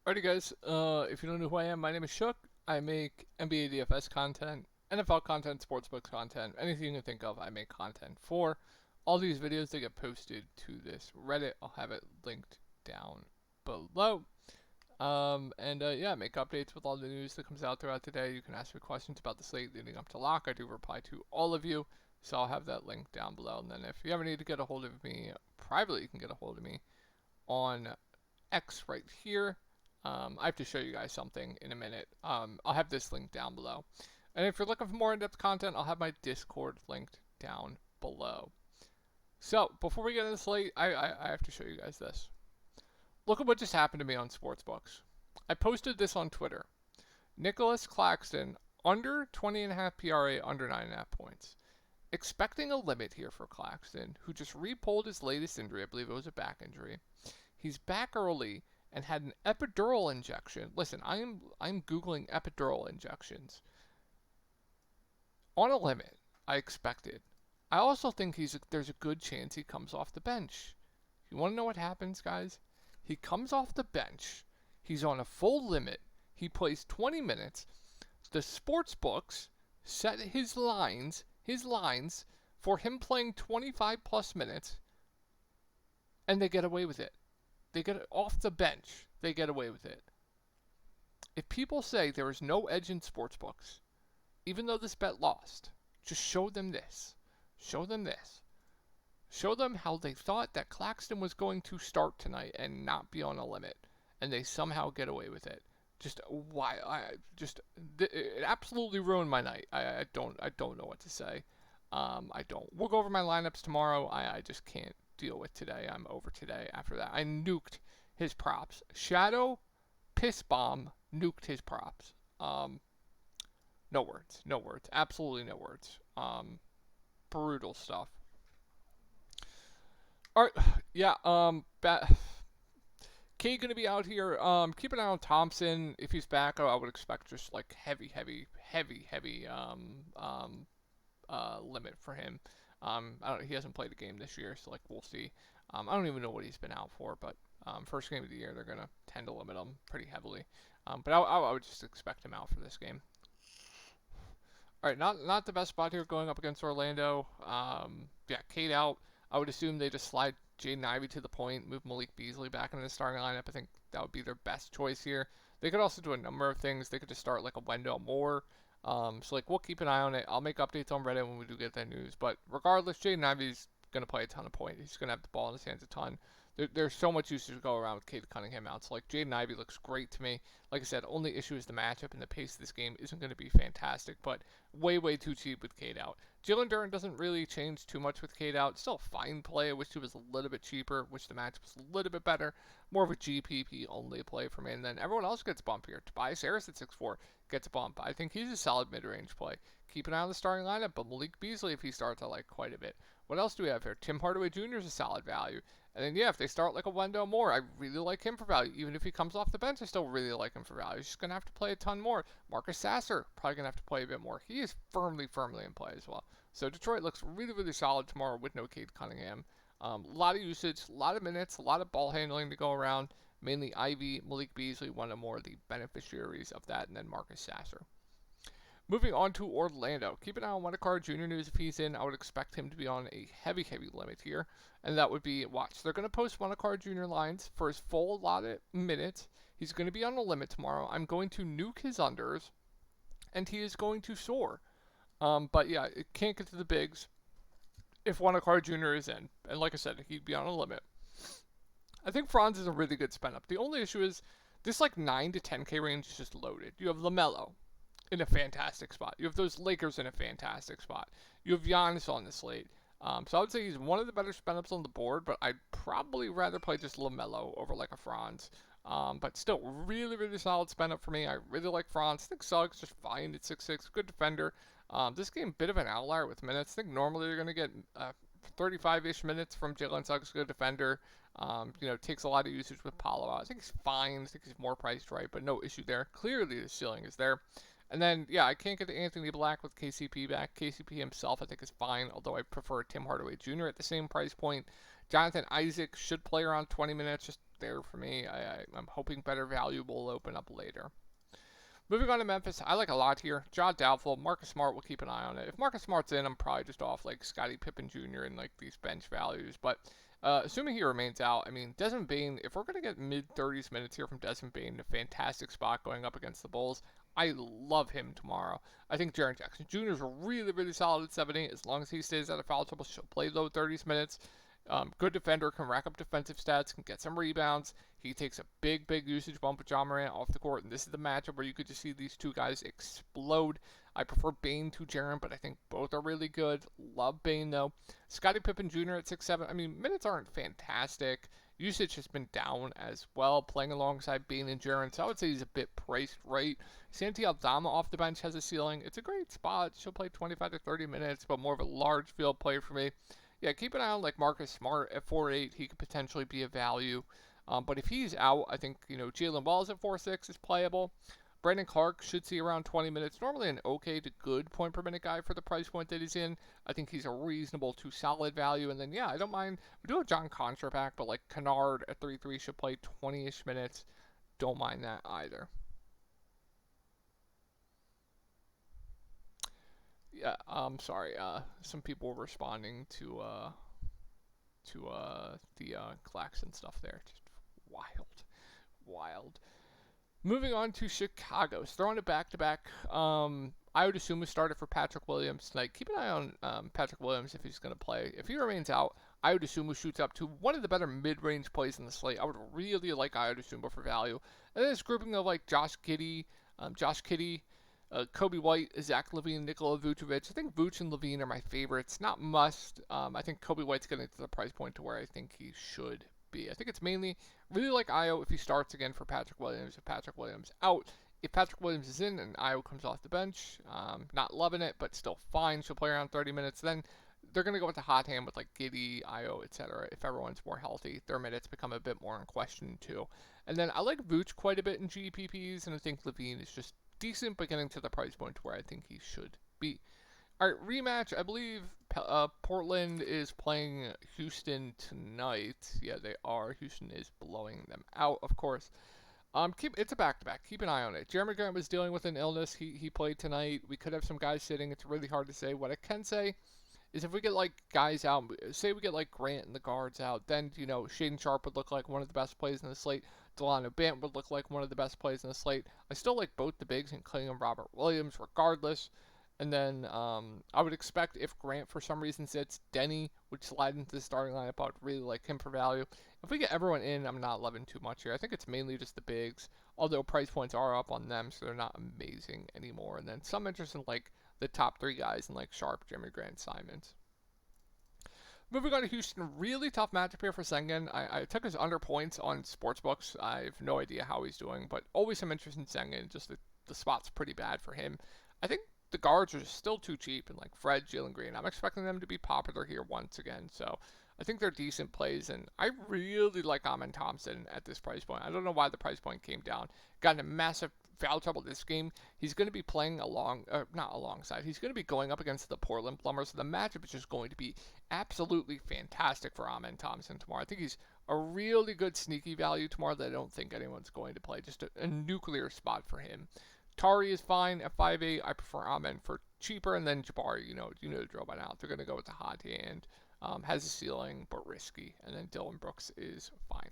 Alrighty guys, if you don't know who I am, my name is Shook. I make NBA DFS content, NFL content, sportsbook content, anything you can think of, I make content for. All these videos, they get posted to this Reddit. I'll have it linked down below. Yeah, make updates with all the news that comes out throughout the day. You can ask me questions about the slate leading up to lock. I do reply to all of you, so I'll have that link down below. And then if you ever need to get a hold of me privately, you can get a hold of me on X right here. I have to show you guys something in a minute. I'll have this link down below. And if you're looking for more in-depth content, I'll have my Discord linked down below. So, before we get into the slate, I have to show you guys this. Look at what just happened to me on Sportsbooks. I posted this on Twitter. Nicholas Claxton, under 20.5 PRA, under 9.5 points. Expecting a limit here for Claxton, who just repulled his latest injury. I believe it was a back injury. He's back early and had an epidural injection. Listen, I'm Googling epidural injections. On a limit, I expected. I also think there's a good chance he comes off the bench. You want to know what happens, guys? He comes off the bench. He's on a full limit. He plays 20 minutes. The sports books set his lines for him playing 25 plus minutes, and they get away with it. They get it off the bench. They get away with it. If people say there is no edge in sportsbooks, even though this bet lost, just show them this. Show them this. Show them how they thought that Claxton was going to start tonight and not be on a limit, and they somehow get away with it. Just why? It absolutely ruined my night. I don't know what to say. I don't. We'll go over my lineups tomorrow. I just can't deal with today. I'm over today. After that, I nuked his props. Shadow Piss Bomb nuked his props. No words. No words. Absolutely no words. Brutal stuff. All right. Yeah. K gonna be out here. Keep an eye on Thompson. If he's back, I would expect just like heavy limit for him. He hasn't played a game this year, so like we'll see. I don't even know what he's been out for, but first game of the year they're gonna tend to limit him pretty heavily. But I would just expect him out for this game. All right, not the best spot here going up against Orlando. Yeah, Cade out. I would assume they just slide Jaden Ivey to the point, move Malik Beasley back into the starting lineup. I think that would be their best choice here. They could also do a number of things. They could just start like a Wendell Moore. So like we'll keep an eye on it. I'll make updates on Reddit when we do get that news. But regardless, Jaden Ivey's gonna play a ton of points. He's gonna have the ball in his hands a ton. There's so much usage to go around with Cade Cunningham out. So like Jaden Ivey looks great to me. Like I said, only issue is the matchup, and the pace of this game isn't going to be fantastic, but way too cheap with Cade out. Jalen Duren doesn't really change too much with Cade out. Still a fine play. I wish he was a little bit cheaper. Wish the matchup was a little bit better. More of a GPP only play for me. And then everyone else gets bump here. Tobias Harris at 6'4" gets a bump. I think he's a solid mid-range play. Keep an eye on the starting lineup, but Malik Beasley, if he starts, I like quite a bit. What else do we have here? Tim Hardaway Jr. is a solid value. And then, yeah, if they start like a Wendell Moore, I really like him for value. Even if he comes off the bench, I still really like him for value. He's just going to have to play a ton more. Marcus Sasser, probably going to have to play a bit more. He is firmly in play as well. So Detroit looks really solid tomorrow with no Cade Cunningham. A lot of usage, a lot of minutes, a lot of ball handling to go around. Mainly Ivy, Malik Beasley, one of more of the beneficiaries of that, and then Marcus Sasser. Moving on to Orlando. Keep an eye on Wendell Jr. news if he's in. I would expect him to be on a heavy limit here. And that would be, watch, they're going to post Wendell Jr. lines for his full allotted minutes. He's going to be on a limit tomorrow. I'm going to nuke his unders, and he is going to soar. But yeah, it can't get to the bigs if Wendell Jr. is in. And like I said, he'd be on a limit. I think Franz is a really good spin up. The only issue is this like 9 to 10K range is just loaded. You have LaMelo in a fantastic spot. You have those Lakers in a fantastic spot. You have Giannis on the slate. So I would say he's one of the better spin-ups on the board, but I'd probably rather play just LaMelo over like a Franz. But still, really solid spin-up for me. I really like Franz. I think Suggs just fine at 6'6", good defender. This game, bit of an outlier with minutes. I think normally you're going to get 35-ish minutes from Jalen Suggs, good defender. Takes a lot of usage with Paolo. I think he's fine. I think he's more priced right, but no issue there. Clearly the ceiling is there. And then, yeah, I can't get to Anthony Black with KCP back. KCP himself, I think, is fine, although I prefer Tim Hardaway Jr. at the same price point. Jonathan Isaac should play around 20 minutes, just there for me. I'm hoping better value will open up later. Moving on to Memphis, I like a lot here. John doubtful. Marcus Smart will keep an eye on it. If Marcus Smart's in, I'm probably just off like Scottie Pippen Jr. and like these bench values. But assuming he remains out, I mean, Desmond Bane, if we're going to get mid 30s minutes here from Desmond Bane, a fantastic spot going up against the Bulls, I love him tomorrow. I think Jaren Jackson Jr. is really, really solid at 7-8. As long as he stays out of foul trouble, she'll play low 30s minutes. Good defender, can rack up defensive stats, can get some rebounds. He takes a big, big usage bump with John Morant off the court, and this is the matchup where you could just see these two guys explode. I prefer Bane to Jaren, but I think both are really good. Love Bane, though. Scottie Pippen Jr. at 6'7". I mean, minutes aren't fantastic. Usage has been down as well, playing alongside Bane and Jaren, so I would say he's a bit priced right. Santi Aldama off the bench has a ceiling. It's a great spot. She'll play 25 to 30 minutes, but more of a large field player for me. Yeah, keep an eye on like Marcus Smart at 4'8". He could potentially be a value. But if he's out, I think, Jalen Wells at 4'6" is playable. Brandon Clark should see around 20 minutes. Normally an okay to good point per minute guy for the price point that he's in. I think he's a reasonable to solid value. And then, yeah, I don't mind. We do have John Contra back, but like Kennard at 3'3" should play 20-ish minutes. Don't mind that either. Yeah, I'm sorry. Some people were responding to the Claxon stuff there. Just wild. Moving on to Chicago. Throwing it back to back. I would assume we started for Patrick Williams tonight. Keep an eye on Patrick Williams if he's going to play. If he remains out, I would assume shoots up to one of the better mid-range plays in the slate. I would really like Ayodasumba for value. And then this grouping of like Josh Giddey, Kobe White, Zach LaVine, Nikola Vucevic. I think Vuce and LaVine are my favorites. Not must. I think Kobe White's getting to the price point to where I think he should be. I think it's mainly really like Ayo if he starts again for Patrick Williams. If Patrick Williams out, if Patrick Williams is in and Ayo comes off the bench, not loving it, but still fine. She'll play around 30 minutes. Then they're going to go with the hot hand with like Giddey, Ayo, etc. If everyone's more healthy, their minutes become a bit more in question too. And then I like Vuce quite a bit in GPPs, and I think LaVine is just decent, but getting to the price point where I think he should be. All right, rematch. I believe Portland is playing Houston tonight. Yeah, they are. Houston is blowing them out, of course. It's a back-to-back. Keep an eye on it. Jeremy Grant was dealing with an illness. He played tonight. We could have some guys sitting. It's really hard to say. What I can say is if we get like guys out, say we get like Grant and the guards out, then Shaden Sharp would look like one of the best plays in the slate. Delano Bant would look like one of the best plays in the slate. I still like both the bigs, including Robert Williams, regardless. And then I would expect if Grant for some reason sits, Denny would slide into the starting lineup. I would really like him for value. If we get everyone in, I'm not loving too much here. I think it's mainly just the bigs, although price points are up on them, so they're not amazing anymore. And then some interest in like the top three guys in like Sharp, Jeremy Grant, Simons. Moving on to Houston, really tough matchup here for Sengun. I took his under points on Sportsbooks. I have no idea how he's doing, but always some interest in Sengun. Just the spot's pretty bad for him. I think the guards are still too cheap, and like Fred, Jalen Green, I'm expecting them to be popular here once again. So I think they're decent plays, and I really like Amen Thompson at this price point. I don't know why the price point came down. Got in a massive foul trouble this game. He's going to be playing not alongside. He's going to be going up against the Portland Plumbers. So the matchup is just going to be absolutely fantastic for Amen Thompson tomorrow. I think he's a really good sneaky value tomorrow that I don't think anyone's going to play. Just a nuclear spot for him. Tari is fine at 5'8". I prefer Amen for cheaper, and then Jabari, the drill by now. They're going to go with the hot hand. Has a ceiling, but risky. And then Dylan Brooks is fine.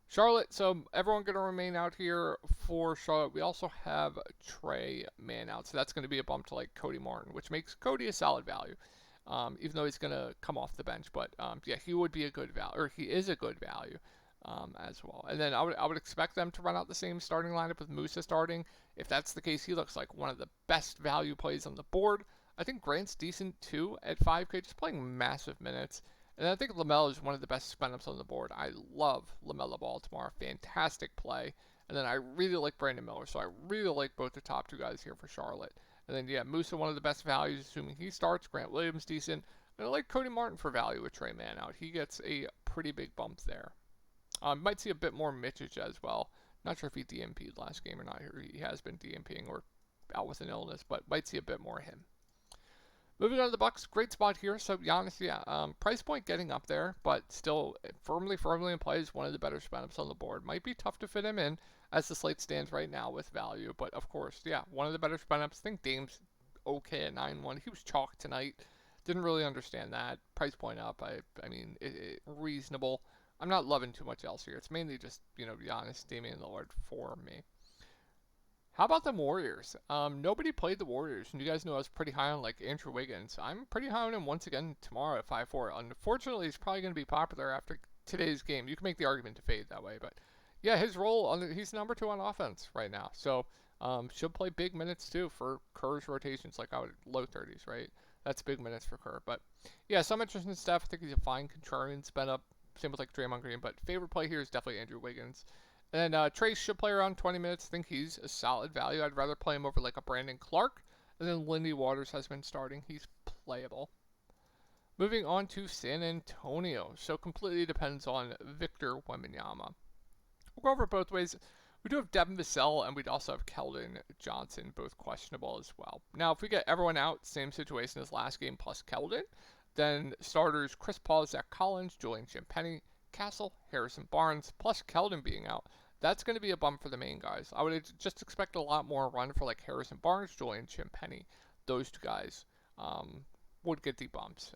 Charlotte, so everyone going to remain out here for Charlotte. We also have Trey Mann out, so that's going to be a bump to like Cody Martin, which makes Cody a solid value, even though he's going to come off the bench. But yeah, he would be a good value, or he is a good value as well. And then I would expect them to run out the same starting lineup with Musa starting. If that's the case, he looks like one of the best value plays on the board. I think Grant's decent too at 5K, just playing massive minutes. And I think LaMelo is one of the best spin-ups on the board. I love LaMelo Ball tomorrow. Fantastic play. And then I really like Brandon Miller, so I really like both the top two guys here for Charlotte. And then, yeah, Musa, one of the best values, assuming he starts. Grant Williams, decent. And I like Cody Martin for value with Trey Mann out. He gets a pretty big bump there. Might see a bit more Mitchich as well. Not sure if he DMP'd last game or not. He has been DMPing or out with an illness, but might see a bit more of him. Moving on to the Bucks, great spot here. So Giannis, yeah, price point getting up there, but still firmly in play is one of the better spin-ups on the board. Might be tough to fit him in as the slate stands right now with value, but of course, yeah, one of the better spin-ups. I think Dame's okay at 9-1. He was chalk tonight. Didn't really understand that. Price point up. I mean, reasonable. I'm not loving too much else here. It's mainly just, Giannis, Damian Lillard for me. How about the Warriors? Nobody played the Warriors, and you guys know I was pretty high on like Andrew Wiggins. I'm pretty high on him once again tomorrow at 5-4. Unfortunately, he's probably going to be popular after today's game. You can make the argument to fade that way, but yeah, his role he's number 2 on offense right now, so should play big minutes too for Kerr's rotations, like out low 30s, right? That's big minutes for Kerr, but yeah, some interesting stuff. I think he's a fine contrarian spin up. Same with like Draymond Green, but favorite play here is definitely Andrew Wiggins. And then Trace should play around 20 minutes. I think he's a solid value. I'd rather play him over like a Brandon Clark. And then Lindy Waters has been starting. He's playable. Moving on to San Antonio. So completely depends on Victor Wembanyama. We'll go over it both ways. We do have Devin Vassell, and we'd also have Keldon Johnson, both questionable as well. Now, if we get everyone out, same situation as last game plus Keldon, then starters Chris Paul, Zach Collins, Julian Champagnie, Castle, Harrison Barnes, plus Keldon being out. That's going to be a bump for the main guys. I would just expect a lot more run for like Harrison Barnes, Julian Champagnie. Those two guys would get the bumps.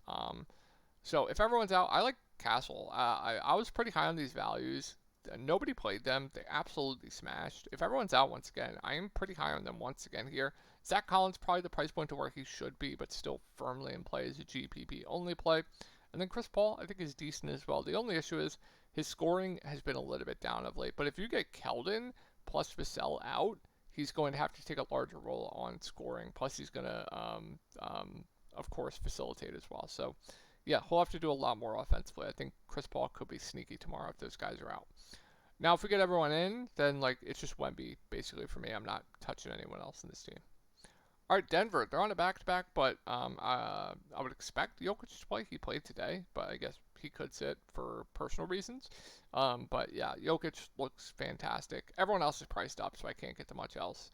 So if everyone's out, I like Castle. I was pretty high on these values. Nobody played them. They absolutely smashed. If everyone's out once again, I am pretty high on them once again here. Zach Collins probably the price point to where he should be, but still firmly in play as a GPP only play. And then Chris Paul, I think, is decent as well. The only issue is his scoring has been a little bit down of late. But if you get Keldon plus Vassell out, he's going to have to take a larger role on scoring. Plus, he's going to, of course, facilitate as well. So, yeah, he'll have to do a lot more offensively. I think Chris Paul could be sneaky tomorrow if those guys are out. Now, if we get everyone in, then like it's just Wemby basically for me. I'm not touching anyone else in this team. All right, Denver. They're on a back-to-back, but I would expect Jokic to play. He played today, but I guess he could sit for personal reasons. But yeah, Jokic looks fantastic. Everyone else is priced up, so I can't get to much else.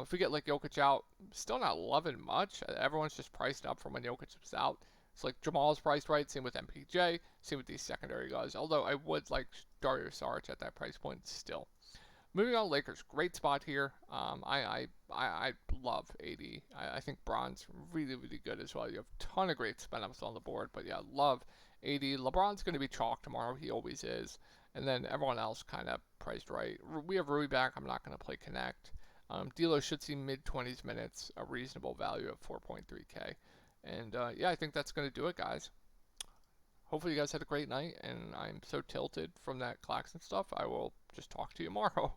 If we get like Jokic out, still not loving much. Everyone's just priced up from when Jokic was out. It's like Jamal's priced right. Same with MPJ. Same with these secondary guys. Although I would like Dario Saric at that price point still. Moving on, Lakers, great spot here. I love AD. I think Bron's really good as well. You have a ton of great spin-ups on the board, but yeah, love AD. LeBron's going to be chalk tomorrow. He always is. And then everyone else kind of priced right. We have Rui back. I'm not going to play Connect. D'Lo should see mid-20s minutes, a reasonable value of 4.3K. And yeah, I think that's going to do it, guys. Hopefully you guys had a great night, and I'm so tilted from that Claxton stuff, I will just talk to you tomorrow.